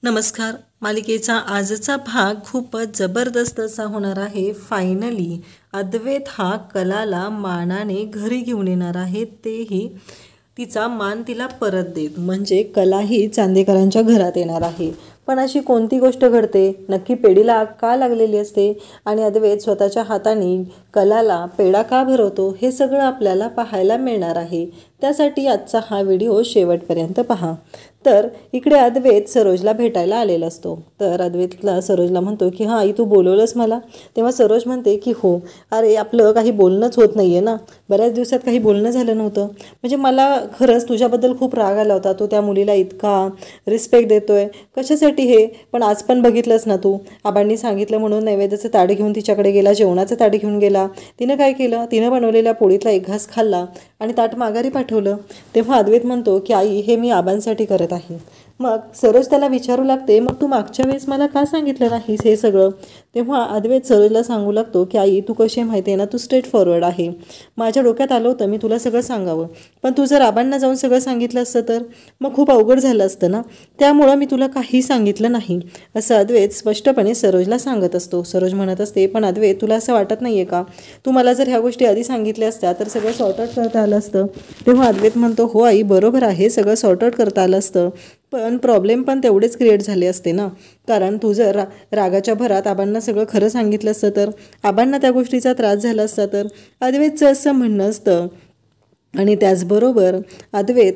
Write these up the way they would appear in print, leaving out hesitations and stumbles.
नमस्कार. मालिकेचा आजचा भाग खूपच जबरदस्त असा होणार आहे. फायनली अद्वैत हा कलाला मानाने घरी घेऊन येणार आहे, तेही तिचा मान तिला परत देत. म्हणजे कलाही चांदेकरांच्या घरात येणार आहे. पण अशी कोणती गोष्ट घडते, नक्की पेढीला आग का लागलेली असते आणि अद्वैत स्वतःच्या हाताने कलाला पेढा का भरवतो, हे सगळं आपल्याला पाहायला मिळणार आहे. त्यासाठी आजचा हा व्हिडिओ शेवटपर्यंत पहा. तर इकडे अद्वैत सरोजला भेटायला आलेला असतो. तर अद्वैतला सरोजला म्हणतो की हां आई, तू बोलवलंस मला. तेव्हा सरोज म्हणते की हो, अरे आपलं काही बोलणंच होत नाही आहे ना, बऱ्याच दिवसात काही बोलणं झालं नव्हतं. म्हणजे मला खरंच तुझ्याबद्दल खूप राग आला होता. तू त्या मुलीला इतका रिस्पेक्ट देतोय, कशासाठी हे? पण आज पण बघितलंस ना तू, आबांनी सांगितलं म्हणून नैवेद्याचं ताट घेऊन तिच्याकडे गेला, जेवणाचं ताट घेऊन गेला. तिनं काय केलं, तिनं बनवलेल्या पोळीतला एक घास खाल्ला आणि ताट माघारी पाठवलं. तेव्हा अद्वैत म्हणतो की आई, हे मी आबांसाठी करत आहे. मग सरोज त्याला विचारू लागते, मग तू मागच्या वेळेस मला का सांगितलं नाहीस हे सगळं? तेव्हा अद्वैत सरोजला सांगू लागतो की आई, तू कशी आहे माहिती आहे ना, तू स्ट्रेट फॉरवर्ड आहे. माझ्या डोक्यात आलं होतं मी तुला सगळं सांगावं, पण तू जर आबांना जाऊन सगळं सांगितलं असतं तर मग खूप अवघड झालं असतं ना, त्यामुळं मी तुला काही सांगितलं नाही, असं अद्वैत स्पष्टपणे सरोजला सांगत असतो. सरोज म्हणत असते, पण अद्वैत तुला असं वाटत नाही आहे का, तू मला जर ह्या गोष्टी आधी सांगितल्या असत्या तर सगळं सॉर्ट आउट करता आलं असतं? तेव्हा अद्वैत म्हणतो, हो आई बरोबर आहे, सगळं सॉर्ट आउट करता आलं असतं, पण प्रॉब्लेम पण तेवढेच क्रिएट झाले असते ना. कारण तू जर रागाच्या भरात आबांना सगळं खरं सांगितलं असतं तर आबांना त्या गोष्टीचा त्रास झाला असता. तर अद्वैतचं असं म्हणणं असतं. आणि त्याचबरोबर अद्वैत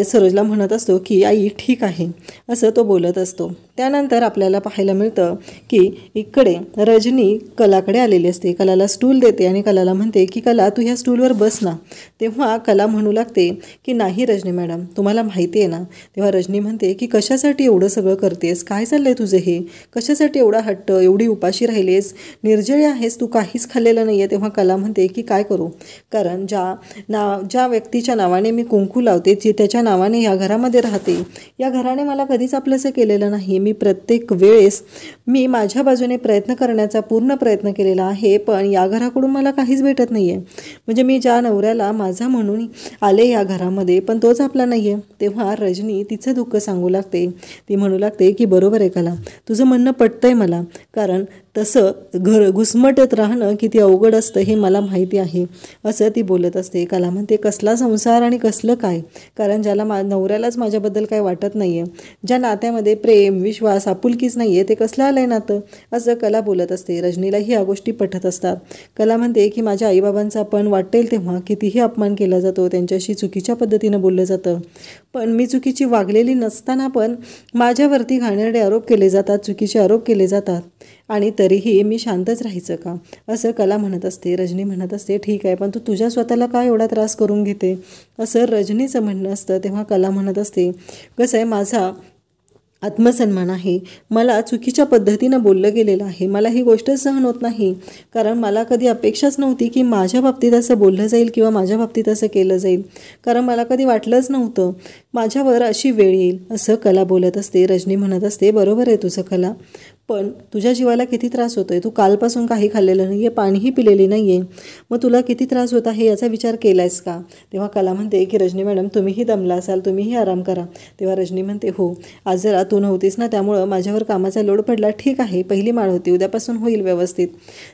सरोजला म्हणत असतो की आई ठीक आहे, असं तो बोलत असतो. त्यानंतर आपल्याला पाहायला मिळतं की इकडे रजनी कलाकडे आलेली असते. कलाला स्टूल देते आणि कलाला म्हणते की कला, तू ह्या स्टूलवर बस ना. तेव्हा कला म्हणू लागते की नाही रजनी मॅडम, तुम्हाला माहिती आहे ना. तेव्हा रजनी म्हणते की कशासाठी एवढं सगळं करतेस, काय चाललंय तुझं हे, कशासाठी एवढा हट्ट, एवढी उपाशी राहिलेस, निर्जळी आहेस, तू काहीच खाल्लेलं नाही आहे. तेव्हा कला म्हणते की काय करू, कारण ज्या व्यक्तीच्या नावाने मी कुंकू लावते, जी त्याच्या नावाने या घरामध्ये राहते, या घराने मला कधीच आपलंसं केलेलं नाही. मी प्रत्येक वेळेस माझ्या बाजूने प्रयत्न करण्याचा पूर्ण प्रयत्न केलेला आहे, पण या घराकडून मला काहीच भेटत नाही आहे. म्हणजे मी ज्या नवऱ्याला माझा म्हणून आले या घरामध्ये, पण तोच आपला नाही आहे. तेव्हा रजनी तिचं दुःख सांगू लागते. ती म्हणू लागते की बरोबर आहे कला, तुझं म्हणणं पटतंय मला, कारण तसं घर घुसमटत राहणं किती अवघड असतं हे मला माहिती आहे, असं ती बोलत असते. कला म्हणते, कसला संसार आणि कसलं काय, कारण ज्याला नवऱ्यालाच माझ्याबद्दल काय वाटत नाही आहे, ज्या नात्यामध्ये प्रेम विश्वास आपुलकीच नाही आहे, ते कसलं आलं आहे नातं, असं कला बोलत असते. रजनीलाही ह्या गोष्टी पटत असतात. कला म्हणते की माझ्या आईबाबांचा पण वाटेल तेव्हा कितीही अपमान केला जातो, त्यांच्याशी चुकीच्या पद्धतीनं बोललं जातं, पण मी चुकीची वागलेली नसताना पण माझ्यावरती घाणेरडे आरोप केले जातात, चुकीचे आरोप केले जातात, आणि तरीही मी शांतच राहायचं का, असं कला म्हणत असते. रजनी म्हणत असते, ठीक आहे, पण तू तुझ्या स्वतःला काय एवढा त्रास करून घेते, असं रजनीचं म्हणणं असतं. तेव्हा कला म्हणत असते, कसं आहे, माझा आत्मसन्मान आहे, मला चुकीच्या पद्धतीनं बोललं गेलेलं आहे, मला ही गोष्ट सहन होत नाही, कारण मला कधी अपेक्षाच नव्हती की माझ्या बाबतीत असं बोललं जाईल किंवा माझ्या बाबतीत असं केलं जाईल, कारण मला कधी वाटलंच नव्हतं माझ्यावर अशी वेळ येईल, असं कला बोलत असते. रजनी म्हणत असते, बरोबर आहे तुझं कला, पण तुझ्या जीवाला किती त्रास होतो आहे, तू कालपासून काही खाल्लेलं नाही आहे, पाणीही पिलेली नाही आहे, मग तुला किती त्रास होत आहे याचा विचार केला आहेस का? तेव्हा कला म्हणते की रजनी मॅडम, तुम्हीही दमला असाल, तुम्हीही आराम करा. तेव्हा रजनी म्हणते, हो आज जरा तू नव्हतीस ना, त्यामुळं माझ्यावर कामाचा लोड पडला, ठीक आहे, पहिली माळ होती, उद्यापासून होईल व्यवस्थित.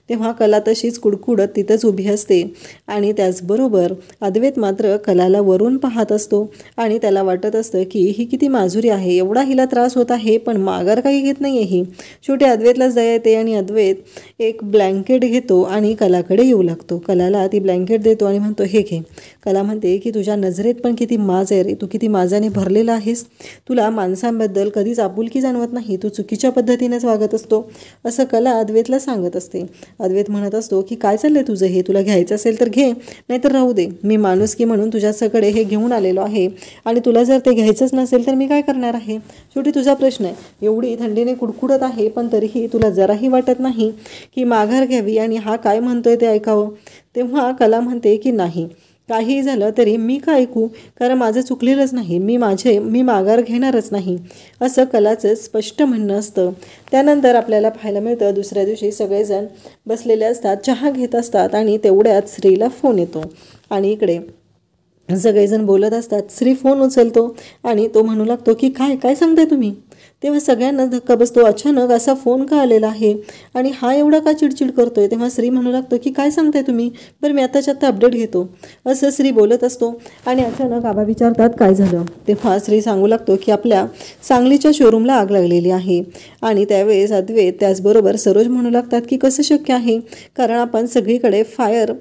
तेव्हा कला तशीच कुडकुडत तिथंच उभी असते. आणि त्याचबरोबर अद्वैत मात्र कलाला वरून पाहत असतो आणि त्याला वाटत असतं की ही किती माजुरी आहे, एवढा हिला त्रास होत आहे पण माघार काही घेत नाही आहे ही. शेवटी अद्वैतलाच दया येते आणि अद्वैत एक ब्लँकेट घेतो आणि कलाकडे येऊ लागतो. कलाला ती ब्लँकेट देतो आणि म्हणतो, हे घे. कला म्हणते की तुझ्या नजरेत पण किती माज आहे रे, तू किती माजाने भरलेला आहेस, तुला माणसांबद्दल कधीच आपुलकी जाणवत नाही, तू चुकीच्या पद्धतीनेच वागत असतो, असं कला अद्वैतला सांगत असते. अद्वैत म्हणत असतो की काय चाललंय तुझं हे, तुला घ्यायचं असेल तर घे, नाहीतर राहू दे, मी माणुसकी म्हणून तुझ्याकडे हे घेऊन आलेलो आहे आणि तुला जर ते घ्यायचंच नसेल तर मी काय करणार आहे, शेवटी तुझा प्रश्न आहे. एवढी थंडीने कुडकुडत आहे पण तरीही तुला जराही वाटत नाही की माघार घ्यावी आणि हा काय म्हणतोय ते ऐकावं. तेव्हा कला म्हणते की नाही, काहीही झालं तरी मी का ऐकू, कारण माझं चुकलेलंच नाही, मी माघार घेणारच नाही, असं कलाचं स्पष्ट म्हणणं असतं. त्यानंतर आपल्याला पाहायला मिळतं दुसऱ्या दिवशी सगळेजण बसलेले असतात, चहा घेत असतात आणि तेवढ्यात श्रीला फोन येतो आणि इकडे सगळेजण बोलत असतात. श्री फोन उचलतो आणि तो म्हणू लागतो की काय काय सांगताय तुम्ही, तेव्हा सगळ्यांना धक्का बसतो. अचानक असा फोन का आलेला आहे आणि हा एवढा का चिडचिड करतोय. तेव्हा श्री म्हणू लागतो की काय सांगताय तुम्ही, बरं मी आत्ताच्या आत्ता अपडेट घेतो, असं श्री बोलत असतो. आणि अचानक आबा विचारतात काय झालं. तेव्हा श्री सांगू लागतो की आपल्या सांगलीच्या शोरूमला आग लागलेली आहे. आणि त्यावेळेस अद्वैत त्याचबरोबर सरोज म्हणू लागतात की कसं शक्य आहे, कारण आपण सगळीकडे फायर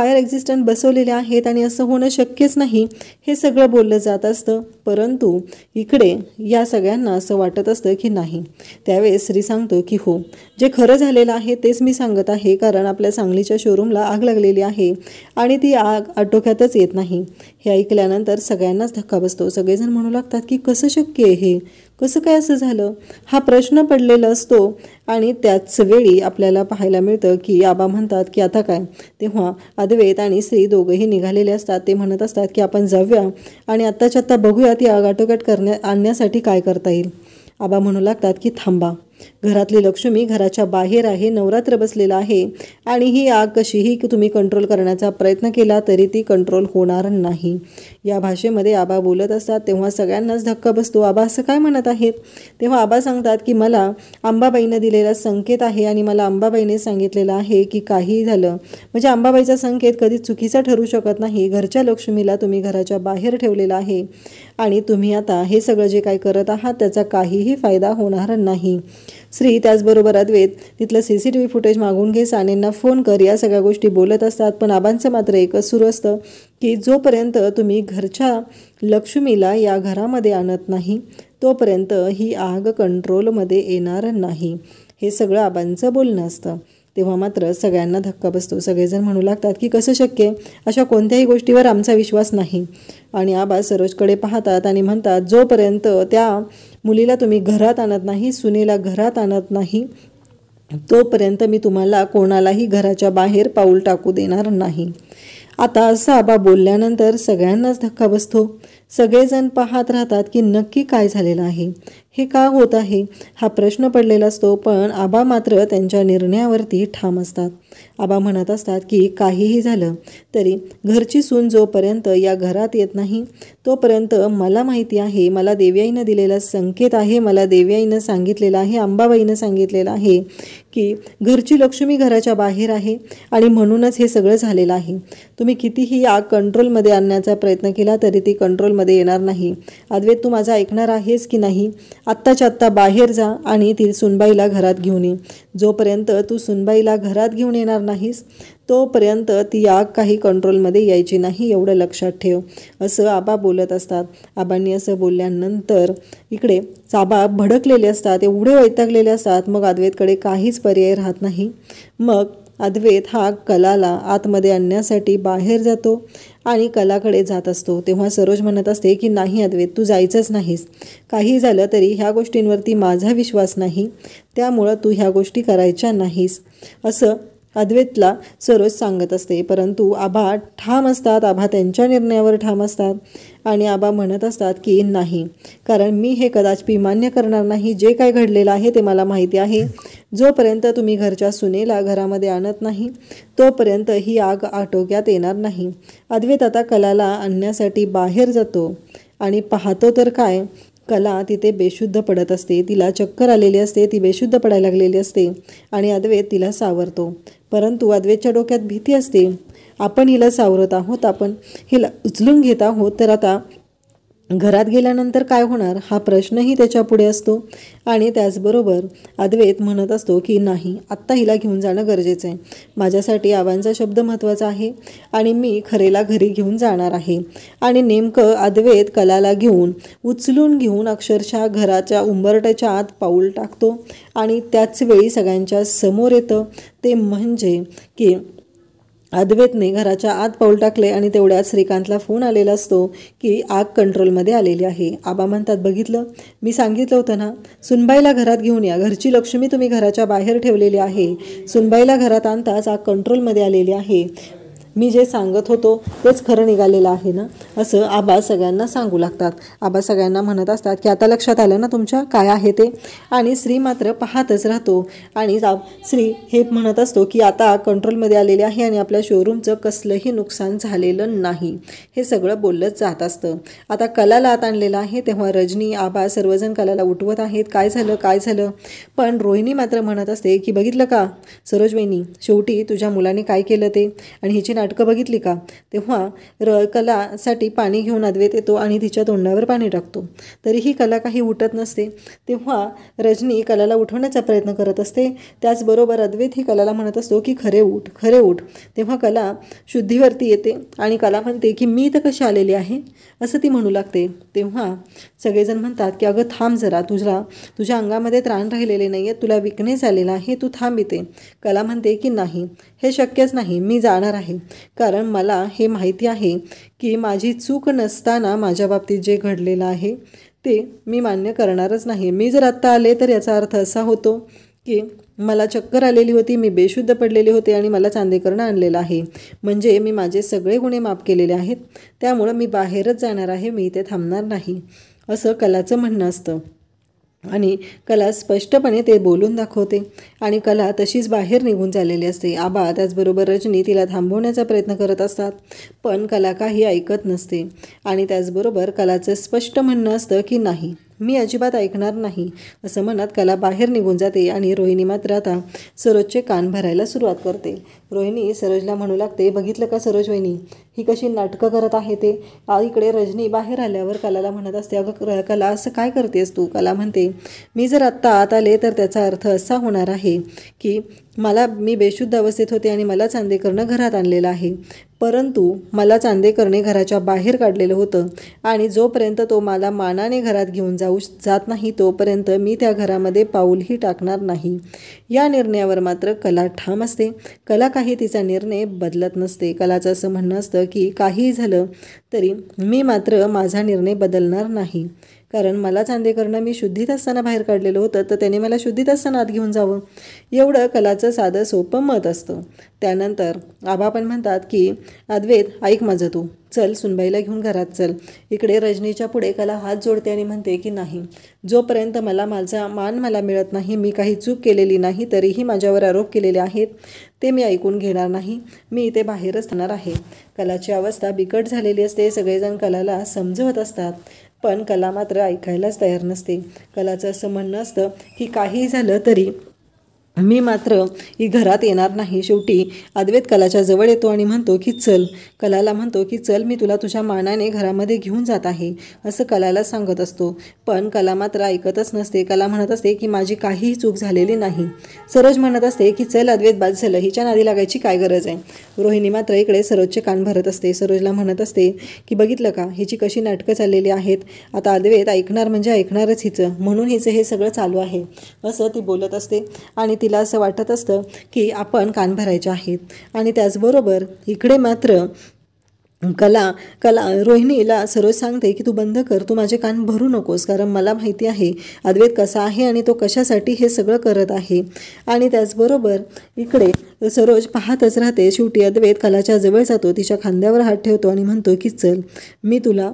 एक्झिस्टंट बसवलेले आहेत आणि असं होणं शक्यच नाही, हे सगळं बोललं जात असतं. परंतु इकडे या सगळ्यांना असं वाटत असतं की नाही. त्यावेळेस श्री सांगतो की हो, जे खरं झालेलं आहे तेच मी सांगत आहे, कारण आपल्या सांगलीच्या शोरूमला आग लागलेली आहे आणि ती आग आटोक्यातच येत नाही. हे ऐकल्यानंतर सगळ्यांनाच धक्का बसतो. सगळेजण म्हणू लागतात की कसं शक्य आहे हे, कसं काय असं झालं, हा प्रश्न पडलेला असतो. आणि त्याच वेळी आपल्याला पाहायला मिळतं की आबा म्हणतात की आता काय. तेव्हा अद्वैत आणि श्री दोघंही निघालेले असतात. ते म्हणत असतात की आपण जाऊया आणि आत्ताच्या आत्ता बघूया ती आग आटोक्यात आणण्यासाठी काय करता येईल. आबा म्हणू लागतात की थांबा, घरातली लक्ष्मी घराच्या बाहेर आहे, नवरात्र बसलेला आहे आणि ही आग कशीही तुम्ही कंट्रोल करण्याचा प्रयत्न केला तरी ती कंट्रोल होणार नाही. या भाषेमध्ये आबा बोलत असतात. तेव्हा सगळ्यांनाच धक्का बसतो. आबा असं काय म्हणत आहेत. तेव्हा आबा सांगतात की मला अंबाबाईनं दिलेला संकेत आहे आणि मला अंबाबाईने सांगितलेलं आहे की काहीही झालं, म्हणजे अंबाबाईचा संकेत कधीच चुकीचा ठरू शकत नाही. घरच्या लक्ष्मीला तुम्ही घराच्या बाहेर ठेवलेला आहे आणि तुम्ही आता हे सगळं जे काय करत आहात त्याचा काहीही फायदा होणार नाही. श्री त्याचबरोबर अद्वैत तिथलं CCTV फुटेज मागून घे, सानेंना फोन कर, या सगळ्या गोष्टी बोलत असतात. पण आबांचं मात्र एकच सुरू असतं की जोपर्यंत तुम्ही घरच्या लक्ष्मीला या घरामध्ये आणत नाही तोपर्यंत ही आग कंट्रोलमध्ये येणार नाही. हे सगळं आबांचं बोलणं असतं. तेव्हा मात्र सगळ्यांना धक्का बसतो. सगळेजण म्हणू लागतात की कसं शक्य, अशा कोणत्याही गोष्टीवर आमचा विश्वास नाही. आणि आबा सरोजकडे पाहतात आणि म्हणतात जोपर्यंत त्या मुलीला तुम्ही घरात आणत नाही, सुनेला घरात आणत नाही, तोपर्यंत मी तुम्हाला कोणालाही घराच्या बाहेर पाऊल टाकू देणार नाही. आता असं आबा बोलल्यानंतर सगळ्यांनाच धक्का बसतो. सगळेजण पाहत राहतात की नक्की काय झालेलं आहे, हे का होत आहे, हा प्रश्न पडलेला असतो. पण आबा मात्र त्यांच्या निर्णयावरती ठाम असतात. आबा म्हणत असतात की काहीही झालं तरी घरची सून जोपर्यंत या घरात येत नाही तोपर्यंत मला माहिती आहे, मला देव्याईनं दिलेला संकेत आहे, मला देव्याईनं सांगितलेलं आहे, अंबाबाईनं सांगितलेलं आहे की घरची लक्ष्मी घराच्या बाहेर आहे आणि म्हणूनच हे सगळं झालेलं आहे. तुम्ही कितीही आग कंट्रोलमध्ये आणण्याचा प्रयत्न केला तरी ती कंट्रोलमध्ये येणार नाही. अद्वैत, तू माझं ऐकणार आहेस की नाही. आत्ताच्या आत्ता बाहेर जा आणि ती सुनबाईला घरात घेऊन ये. जोपर्यंत तू सुनबाईला घरात घेऊन येणार नाहीस तोपर्यंत ती आग काही कंट्रोलमध्ये यायची नाही, एवढं लक्षात ठेव, असं आबा बोलत असतात. आबांनी असं बोलल्यानंतर इकडे आबा भडकलेले असतात, एवढे वैतागलेले असतात. मग अद्वैतकडे काहीच पर्याय राहत नाही. मग अद्वैत हा कलाला आतमध्ये आणण्यासाठी बाहेर जातो आणि कलाकडे जात असतो. तेव्हा सरोज म्हणत असते की नाही अद्वैत, तू जायचंच नाहीस. काही झालं तरी ह्या गोष्टींवरती माझा विश्वास नाही, त्यामुळं तू ह्या गोष्टी करायच्या नाहीस, असं अद्वैतला सरोज सांगत असते. परंतु आबा ठाम असतात. आबा त्यांच्या निर्णयावर ठाम असतात आणि आबा म्हणत असतात की नाही, कारण मी हे कदाचित मान्य करणार नाही. जे काय घडलेलं आहे ते मला माहिती आहे. जोपर्यंत तुम्ही घरच्या सुनेला घरामध्ये आणत नाही तोपर्यंत ही आग आटोक्यात येणार नाही. अद्वैत आता कलाला आणण्यासाठी बाहेर जातो आणि पाहतो तर काय, कला तिथे बेशुद्ध पडत असते. तिला चक्कर आलेली असते, ती बेशुद्ध पडायला लागलेली असते आणि अद्वैत तिला सावरतो. परंतु अद्वैतच्या डोक्यात भीती असते, आपण हिला सावरत आहोत, आपण हिला उचलून घेत आहोत, तर आता घरात गेल्यानंतर काय होणार हा प्रश्नही त्याच्या पुढे असतो. आणि त्याचबरोबर अद्वैत म्हणत असतो की नाही, आत्ता हिला घेऊन जाणं गरजेचं आहे. माझ्यासाठी आबांचा शब्द महत्त्वाचा आहे आणि मी खरेला घरी घेऊन जाणार आहे. आणि नेमकं अद्वैत कलाला उचलून घेऊन अक्षरशः घराच्या उंबरट्याच्या आत पाऊल टाकतो. आणि त्याच वेळी सगळ्यांच्या समोर येतं ते म्हणजे की अद्वैतने घराच्या आत पाऊल टाकले आणि तेवढ्यात श्रीकांतला फोन आलेला असतो की आग कंट्रोलमध्ये आलेली आहे. आबा म्हणतात, बघितलं, मी सांगितलं होतं ना, सुनबाईला घरात घेऊन या, घरची लक्ष्मी तुम्ही घराच्या बाहेर ठेवलेली आहे, सुनबाईला घरात आणताच आग कंट्रोलमध्ये आलेली आहे. मी जे सांगत होतो तेच खरं निघालेलं आहे ना, असं आबा सगळ्यांना सांगू लागतात. आबा सगळ्यांना म्हणत असतात की आता लक्षात आलं ना तुमच्या काय आहे ते. आणि श्री मात्र पाहतच राहतो आणि श्री हे म्हणत असतो की आता कंट्रोलमध्ये आलेले आहे आणि आपल्या शोरूमचं कसलंही नुकसान झालेलं नाही, हे सगळं बोललंच जात असतं. आता कलाला आत आणलेलं आहे तेव्हा रजनी, आबा सर्वजण कलाला उठवत आहेत, काय झालं काय झालं. पण रोहिणी मात्र म्हणत असते की बघितलं का सरोज वहिनी, शेवटी तुझ्या मुलाने काय केलं ते, आणि हिची नाटकं बघितली का. तेव्हा कलासाठी पाणी घेऊन अद्वैत येतो आणि तिच्या तोंडावर पाणी टाकतो, तरीही कला काही उठत नसते. तेव्हा रजनी कलाला उठवण्याचा प्रयत्न करत असते. त्याचबरोबर अद्वैत ही कलाला म्हणत असतो की खरे उठ खरे उठ. तेव्हा कला शुद्धीवरती येते आणि कला म्हणते की मी तर कशी आलेली आहे असं ती म्हणू लागते. तेव्हा सगळेजण म्हणतात की अगं थांब जरा, तुझ्या अंगामध्ये त्राण राहिलेले नाही आहेत, तुला विकनेस आलेला आहे, तू थांब इथे. कला म्हणते की नाही, हे शक्यच नाही, मी जाणार आहे, कारण मला हे माहिती आहे की माझी चूक नसताना माझ्या बाबतीत जे घडलेलं आहे ते मी मान्य करणारच नाही. मी जर आत्ता आले तर याचा अर्थ असा होतो की मला चक्कर आलेली होती, मी बेशुद्ध पडलेले होते आणि मला चांदेकरनं आणलेलं आहे, म्हणजे मी माझे सगळे गुन्हे माफ केलेले आहेत, त्यामुळं मी बाहेरच जाणार आहे, मी इथे थांबणार नाही, असं कलाचं म्हणणं असतं. आणि कला स्पष्टपणे ते बोलून दाखवते आणि कला तशीच बाहेर निघून चाललेली असते. आबा त्याचबरोबर रजनी तिला थांबवण्याचा प्रयत्न करत असतात, पण कला काही ऐकत नसते. आणि त्याचबरोबर कलाचं स्पष्ट म्हणणं असतं की नाही, मी अजिबात ऐकणार नाही, असं म्हणत कला बाहेर निघून जाते. आणि रोहिणी मात्र आता सरोजचे कान भरायला सुरुवात करते. रोहिणी सरोजला म्हणू लागते, बघितलं का सरोज वहिनी, ही कशी नाटकं करत आहे ते. इकडे रजनी बाहेर आल्यावर कलाला म्हणत असते, अगं कला असं काय करतेस तू. कला म्हणते, मी जर आत्ता आत आले तर त्याचा अर्थ असा होणार आहे की मी बेशुद्ध अवस्थेत होते आणि मला चांदेकरनं घरात आणलेलं आहे, परंतु मला चांदेकरने घराच्या बाहेर काढलेलं होतं आणि जोपर्यंत तो मला मानाने घरात घेऊन जात नाही तोपर्यंत मी त्या घरामध्ये पाऊलही टाकणार नाही. या निर्णयावर मात्र कला ठाम असते. कला काही तिचा निर्णय बदलत नसते. कलाचं असं म्हणणं असतं की काहीही झालं तरी मी मात्र माझा निर्णय बदलणार नाही, कारण मला चांदेकरनं मी शुद्धीत असताना बाहेर काढलेलं होतं, तर त्याने मला शुद्धीत असताना आत घेऊन जावं, एवढं कलाचं साधं सोपं मत असतं. त्यानंतर आबा पण म्हणतात की अद्वैत ऐक माझं, तू चल सुनबाईला घेऊन घरात चल. इकडे रजनीच्या पुढे कला हात जोडते आणि म्हणते की नाही, जोपर्यंत माझा मान मिळत नाही, मी काही चूक केलेली नाही, तरीही माझ्यावर आरोप केलेले आहेत ते मी ऐकून घेणार नाही, मी इथे बाहेरच थांबणार आहे. कलाची अवस्था बिकट झालेली असते. सगळेजण कलाला समजवत असतात, पण कला मात्र ऐकायलाच तयार नसते. कलाचं असं म्हणणं असतं की काही झालं तरी मी मात्र ही घरात येणार नाही. शेवटी अद्वैत कलाच्या जवळ येतो आणि म्हणतो की चल. कलाला म्हणतो की चल, मी तुला तुझ्या मानाने घरामध्ये घेऊन जात आहे, असं कलाला सांगत असतो. पण कला मात्र ऐकतच नसते. कला म्हणत असते की माझी काहीही चूक झालेली नाही. सरोज म्हणत असते की चल अद्वैत, बाद झालं, हिच्या नादी लागायची काय गरज आहे. रोहिणी मात्र इकडे सरोजचे कान भरत असते. सरोजला म्हणत असते की बघितलं का हिची कशी नाटकं चाललेली आहेत, आता अद्वैत ऐकणार म्हणजे ऐकणारच हिचं, म्हणून हिचं हे सगळं चालू आहे, असं ती बोलत असते. आणि तिला असं वाटत असतं की आपण कान भरायचे आहेत. आणि त्याचबरोबर इकडे मात्र कला रोहिणीला सरोज सांगते की तू बंद कर, तू माझे कान भरू नकोस, कारण मला माहिती आहे अद्वैत कसा आहे आणि तो कशासाठी हे सगळं करत आहे. आणि त्याचबरोबर इकडे सरोज पाहतच राहते. शेवटी अद्वैत कलाच्या जवळ जातो, तिच्या खांद्यावर हात ठेवतो आणि म्हणतो की चल, मी तुला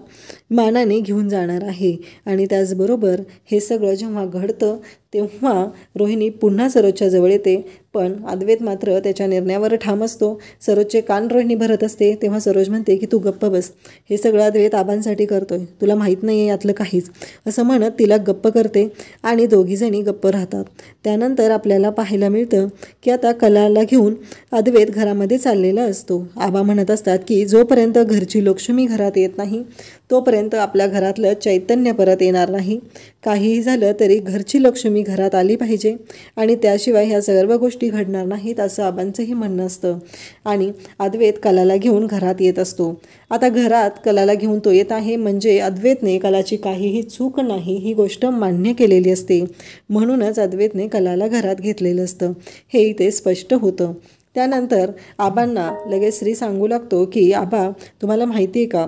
मानाने घेऊन जाणार आहे. आणि त्याचबरोबर हे सगळं जेव्हा घडतं तेव्हा रोहिणी पुन्हा सरोजच्या जवळ येते, पण अद्वैत मात्र त्याच्या निर्णयावर ठाम असतो. सरोजचे कान रोहिणी भरत असते. तेव्हा सरोज म्हणते की तू गप्प बस, हे सगळं अद्वैत आबांसाठी करतोय, तुला माहीत नाही आहे यातलं काहीच, असं म्हणत तिला गप्प करते आणि दोघीजणी गप्प राहतात. त्यानंतर आपल्याला पाहायला मिळतं की आता कलाला घेऊन अद्वैत घरामध्ये चाललेला असतो. आबा म्हणत असतात की जोपर्यंत घरची लक्ष्मी घरात येत नाही तोपर्यंत आपल्या घरातलं चैतन्य परत येणार नाही. काहीही झालं तरी घरची लक्ष्मी घरात आली पाहिजे आणि त्याशिवाय ह्या सर्व गोष्टी घडणार नाहीत, असं आबांचंही म्हणणं असतं. आणि अद्वैत कलाला घेऊन घरात येत असतो. आता घरात कलाला घेऊन तो येत आहे म्हणजे अद्वैतने कलाची काहीही चूक नाही ही गोष्ट मान्य केलेली असते, म्हणूनच अद्वैतने कलाला घरात घेतलेलं असतं, हे इथे स्पष्ट होतं. त्यानंतर आबांना लगेच श्री सांगू लागतो की आबा, तुम्हाला माहिती आहे का,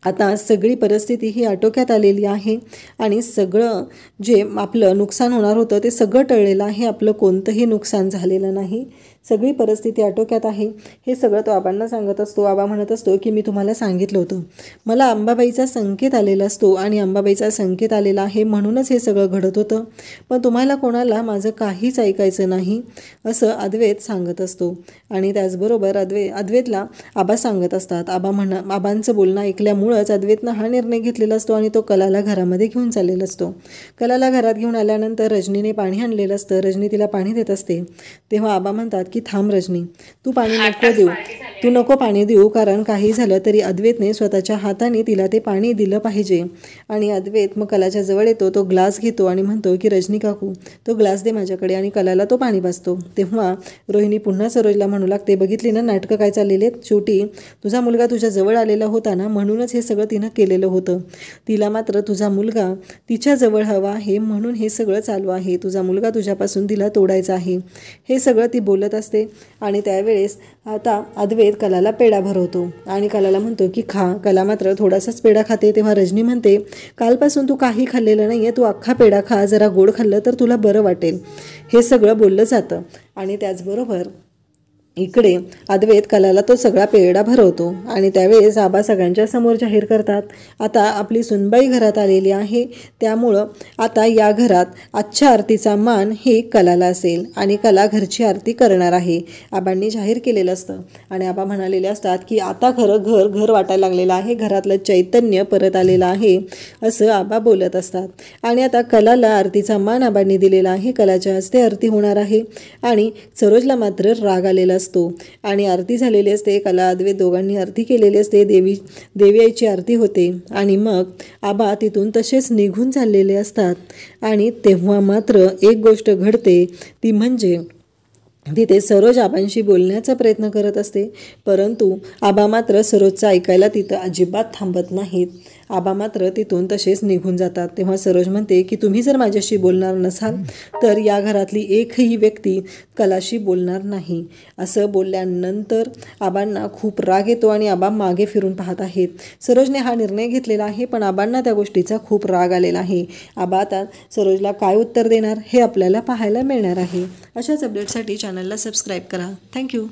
आता सगळी परिस्थिती ही आटोक्यात आलेली आहे आणि सगळं जे आपलं नुकसान होणार होतं ते सगळं टळलेलं आहे, आपलं कोणतंही नुकसान झालेलं नाही. सगळी परिस्थिती आटोक्यात आहे हे सगळं तो आबांना सांगत असतो. आबा म्हणत असतो की मी तुम्हाला सांगितलं होतं, मला अंबाबाईचा संकेत आलेला असतो आणि अंबाबाईचा संकेत आलेला आहे म्हणूनच हे सगळं घडत होतं, पण तुम्हाला कोणाला माझं काहीच ऐकायचं नाही असं अद्वैत सांगत असतो. आणि त्याचबरोबर अद्वैतला आबा सांगत असतात. आबांचं बोलणं ऐकल्यामुळंच अद्वैतनं हा निर्णय घेतलेला असतो आणि तो कलाला घरामध्ये घेऊन चाललेला असतो. कलाला घरात घेऊन आल्यानंतर रजनीने पाणी आणलेलं असतं. रजनी तिला पाणी देत असते. तेव्हा आबा म्हणतात की थांब रजनी, तू पाणी नको पाणी देऊ, कारण काही झालं तरी अद्वैतने स्वतःच्या हाताने तिला ते पाणी दिलं पाहिजे. आणि अद्वैत मग कलाच्या जवळ येतो, तो ग्लास घेतो आणि म्हणतो की रजनी काकू, तो ग्लास दे माझ्याकडे, आणि कलाला तो पाणी पाजतो. तेव्हा रोहिणी पुन्हा सरोजला म्हणू लागते, बघितली ना नाटकं काय चाललेली आहेत, शेवटी तुझा मुलगा तुझ्या जवळ आलेला होता ना, म्हणूनच हे सगळं तिनं केलेलं होतं. तिला मात्र तुझा मुलगा तिच्या जवळ हवा आहे म्हणून हे सगळं चालू आहे. तुझा मुलगा तुझ्यापासून तिला तोडायचा आहे, हे सगळं ती बोलत असते. आणि त्यावेळेस आता अद्वैत कलाला पेढा भरवतो आणि कलाला म्हणतो की खा. कला मात्र थोडासाच पेढा खाते. तेव्हा रजनी म्हणते, कालपासून तू काही खाल्लेलं नाही आहे, तू अख्खा पेढा खा, जरा गोड खाल्लं तर तुला बरं वाटेल. हे सगळं बोललं जातं. आणि त्याचबरोबर इकडे अद्वैत कलाला तो सगळा पेढा भरवतो आणि त्यावेळेस आबा सगळ्यांच्या समोर जाहीर करतात, आता आपली सुनबाई घरात आलेली आहे, त्यामुळं आता या घरात आजच्या आरतीचा मान हे कलाला असेल आणि कला घरची आरती करणार आहे. आबांनी जाहीर केलेलं असतं आणि आबा म्हणालेले असतात की आता खरं घर वाटायला लागलेलं आहे, घरातलं चैतन्य परत आलेलं आहे असं आबा बोलत असतात. आणि आता कलाला आरतीचा मान आबांनी दिलेला आहे. कलाच्या हस्ते आरती होणार आहे आणि सरोजला मात्र राग आलेला असतो आणि आरती झालेली असते. कला अद्वैत दोघांनी आरती केलेली असते. देवी आईची आरती होते आणि मग आबा तिथून तसेच निघून चाललेले असतात. आणि तेव्हा मात्र एक गोष्ट घडते, ती म्हणजे तिथे सरोज आबांशी बोलण्याचा प्रयत्न करत असते, परंतु आबा मात्र सरोजचं ऐकायला तिथं अजिबात थांबत नाहीत. आबा मात्र तिथून तसेच निघून जातात. तेव्हा सरोज म्हणते की तुम्ही जर माझ्याशी बोलणार नसाल तर या घरातली एकही व्यक्ती कलाशी बोलणार नाही. असं बोलल्यानंतर आबांना खूप राग येतो आणि आबा मागे फिरून पाहत आहेत. सरोजने हा निर्णय घेतलेला आहे, पण आबांना त्या गोष्टीचा खूप राग आलेला आहे. आबा आता सरोजला काय उत्तर देणार हे आपल्याला पाहायला मिळणार आहे. अशाच अपडेटसाठी चॅनलला सबस्क्राईब करा. थँक्यू.